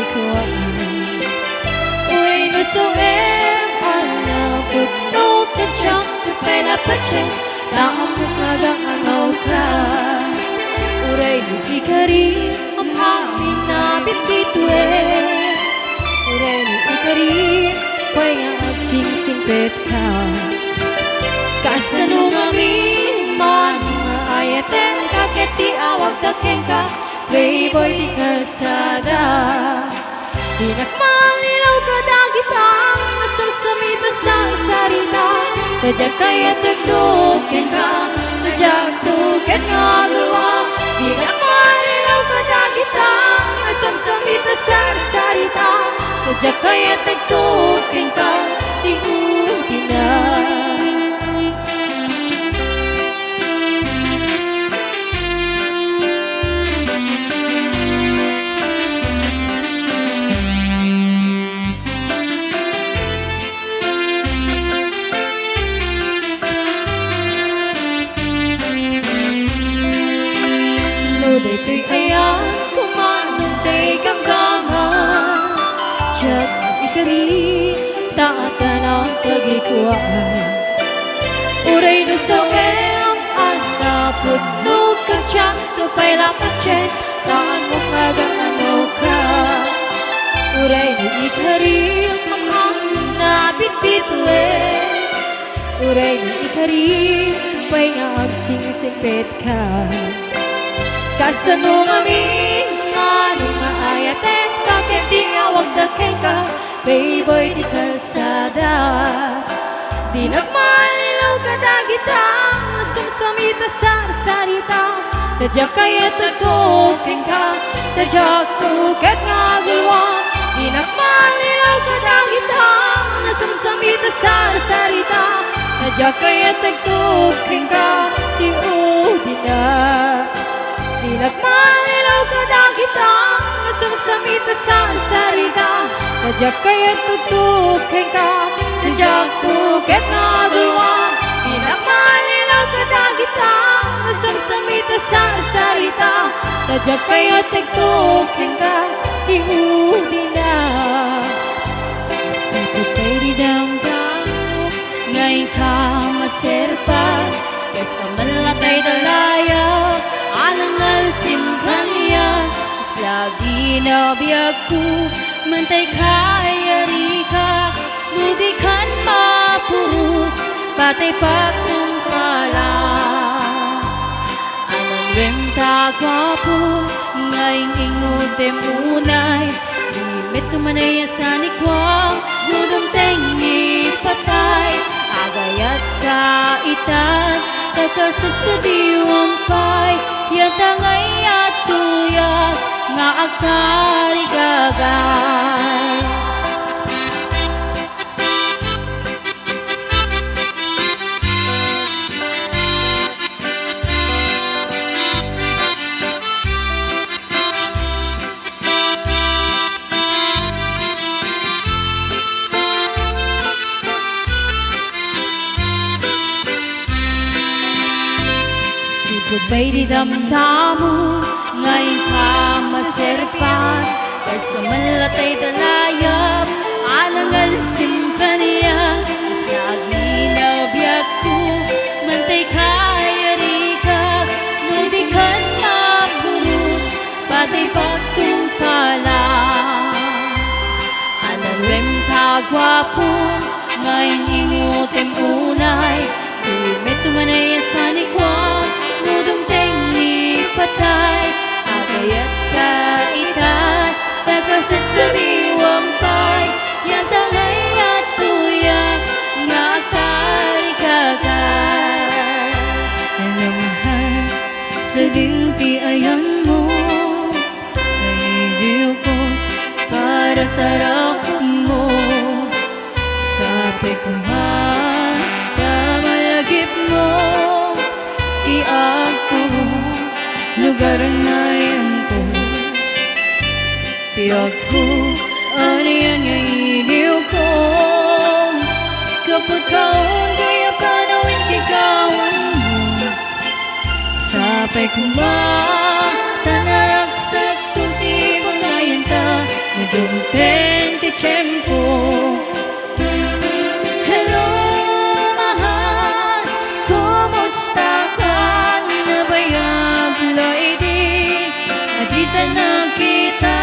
ikuan Uri nuso em ana put no kan chang tu pai la pache ta amus na gang angau ka Uri nu ikari am ami na biti tue Uri nu ikari pai nga sing sing pet ka Kasanu ngami man ayaten kaketi awak takengka Playboy di kalsada Dinak malilaw ka dagitang Asal samita sa sarita Tajak kaya tagtukin ka Tajak tukin nga luwa Dinak malilaw ka dagitang Asal samita sa sarita Tajak kaya tagtukin ka Tingin na Đời tươi ai á không mang nung tay cam cam chợt ikari ta tanang kagikuan Uray no sa em anda put no kachang tu pai la pache taan mo magano ka Uray no ikari mamang na bitbitwe Uray no ikari pai nga sing sing pet ka Kasano amin anong maayaten kaketi awag dakeng ka Playboy di kalsada Di nagmalilaw ka dagitang Sumsamita sa sarita Tadyak kaya tagtukin ka Tadyak tuket nga gulwa Di nagmalilaw ka dagitang Sumsamita sa sarita Tadyak kaya tagtukin ka Di udin na Di nagmalilaw ka dagitang Samsamita sa sarita Tadyak kaya tutukin ka Tadyak tuket nga luwa Di nagmalilaw ka dagitang Samsamita sa sarita Tadyak kaya tagtukin ka Ihudi na Sipot kay ridang tao Ngayon ka maserpat Kes ka malakay dalaya Alangal simkanya Lagi na biyaku Mentay kaya rika Nudikan mapurus Patay patung pala Anang renta kwapo Ngayong ingod temunay Limit tumanay asani kwang Gudong tengi patay Agayat kaitan Kakasasadiwang pay Yatangay at tuyak Nga agkarigagay Goodbye di damdamu Ngayon ka maserpan Kas ka malatay talayap Alangal simpanya Mas lagi na biyak ko Mantay kaya rikak Nudikan na purus Patay patung pala Alang rem kagwapo Ngayon ingutim unay Dumit tumanay asani kwang Nudong tengi patay Agayat kaitan Tagasasariwang pay Yantangay at tuyak Nga karikagay Alamahal Sa dinti ayan mo Nailiw ko Para tarakot mo Sabi ko man Tamalagip mo Ako lugar na yan ko Tiyak ko ano yan nga iliw ko Kapag kaon kaya panawin ikawan mo Sapay ko ba Tanaragsak tunti pagkayan ta Dumteng ti tiyempo. Hello, mahal, kumusta ka? Nabayag lady, adita na kita.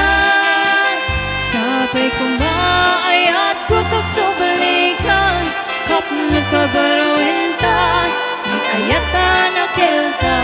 Sabay kumaayat kutok sa balikan, kap nagkabarawintan, di ayatan na kiltan.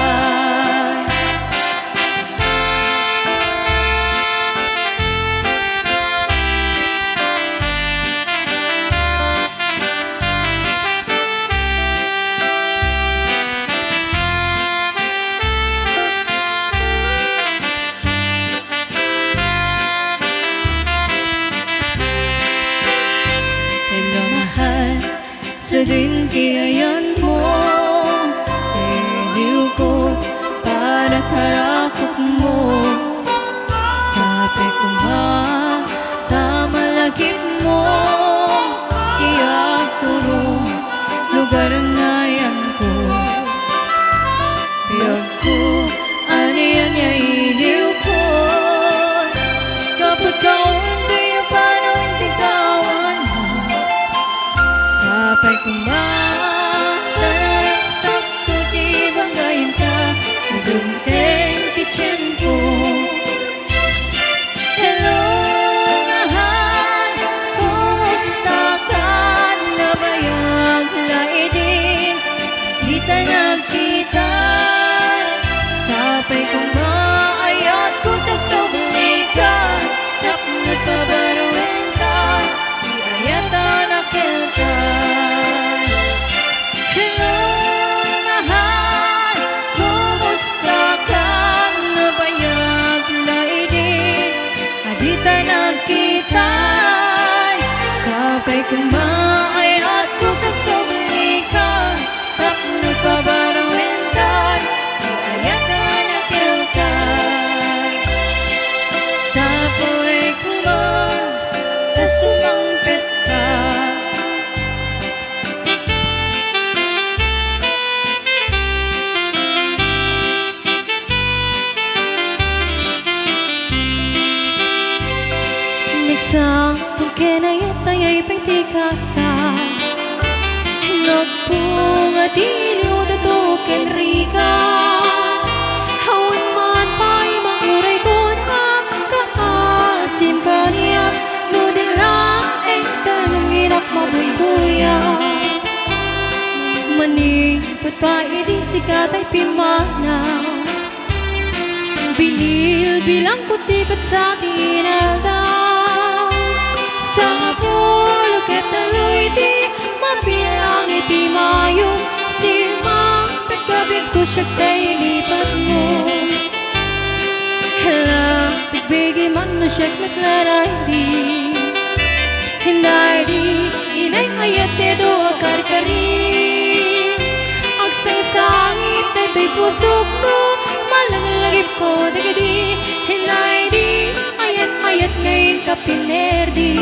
Sa din kiyayan mo, iliw ko para tarakot mo. Sabi ko nga, tama lagip mo, kaya turong lugar nga yan ko. Biyag ko, ano yan niya iliw ko, kapag kaon kayo paano hindi kawan mo. Sabay kumatarang sakto di banggayin ka, dumteng ti tiyempo. Hello, mahal, kumusta ka? Nabayag lady, di tayo nagkita. Sabay kumaayat kutak sa balikan, napnat pabarawin ka, di ayatan na kiltan. Hello, mahal, kumusta ka? Nabayag lady, adita nagkita. Sabay kumaayat kutak sa balikan, tap nagpabarawintan, di ayatan na kiltan. Sabay tasumangpit ka. Nagsang pagkinayat ay pagtikasa, nagpunga diliw na token rika. Hawan man pa'y manguray ko na kaasim kaniyap, no nilang ay talanginak mabuy-buya. Manipot pa sikat ay pimanaw, binil bilang kutipat sa tinaldaw. Sa pulo ketaloy di mabilang iti mayo, silmang pagkabit ko siya tayo lipat mo. Hala, pagbigi man na siya matlaray di, hinday di, inay ayat edo akarkari. Ang sangsangit ay to'y pusok ko, malangalagip ko dagadi, hinay di, ayat ngayon kapinerdi.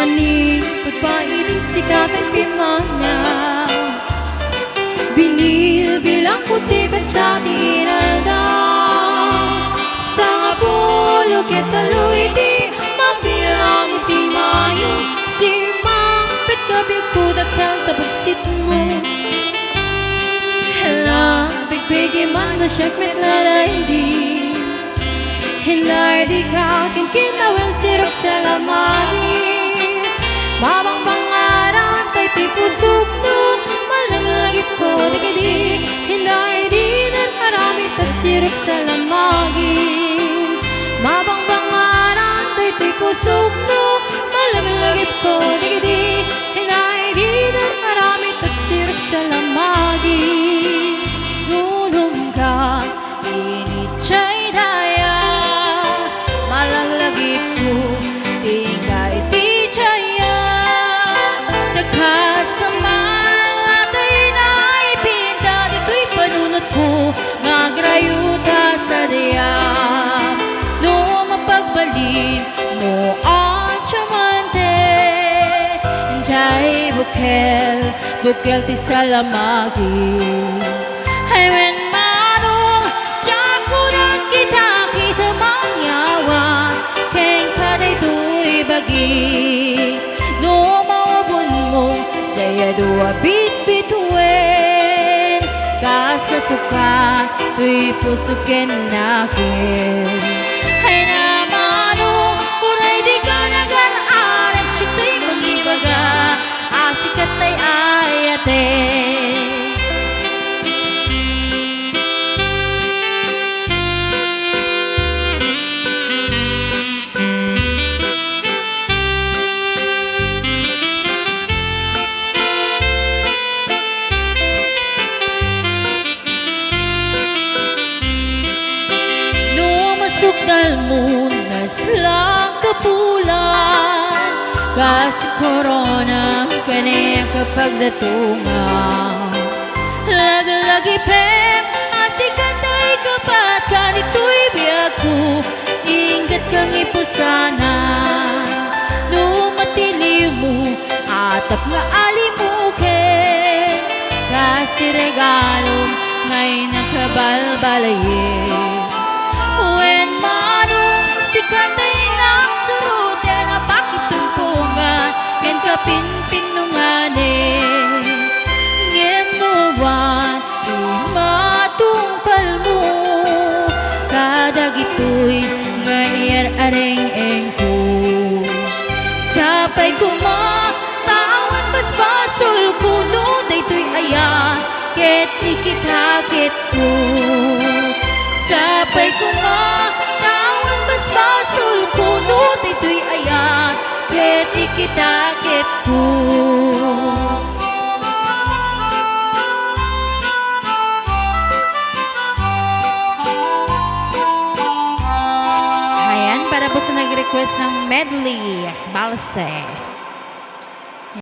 Manipot pa sikat ay pimanaw, binil bilang kutipat sa tinaldaw. Sa pulo ketaloy di mabilang iti mayo, silmang pagkabit ko dakal tabagsit mo. Hala, bigbigi man na siya metlalay di, hinay di ka kinkinawang sirok sa lamay. Mabang pangaran kay tipusok mo, malanglagip ko dagadi, hinay di nan maramit at sirok sa lamagin. Mabang pangaran kay tipusok mo, malanglagip ko dagadi, hinay di nan maramit at sirok sa lamagin. Nunong ka, initsay daya, malanglagip ko, tingay tijaya. Nagkas kamal, atay na ipinda, dito'y bukel ti salamagi. Ay when manong jakunan kita mangyawan, keng kaday tuy bagi. No maupun mo, jaya dua bit-bituin, kas kasuka, tuy pusukin nakin. Ay namano, uray di ka nagan-aran, siya'y mag-ibaga, asikat ay ayate. Sukdal muna silang kapulan, kasi korona kanya kapag datungan. Lagi-lagi pem, asikat ay kapat, ganito'y biyag ko, ingat kang ipusanan. Numatili mo, atap nga alimukin, kasi regalo ngay nakabalbalayin. When manong sikat ay nagsurute na bakit tumpungan yan kapinpin nunganin ngem nuwan imatungpal mo kadag ito'y ngayar areng-eng ko sapay kumatawag paspasul kuno daytoy ayan ket ikitakit ko sapay kumatawag basbasul kunot ito'y ayan ket ikitakit ko. Ayan, para po sa nag-request ng medley, Balse.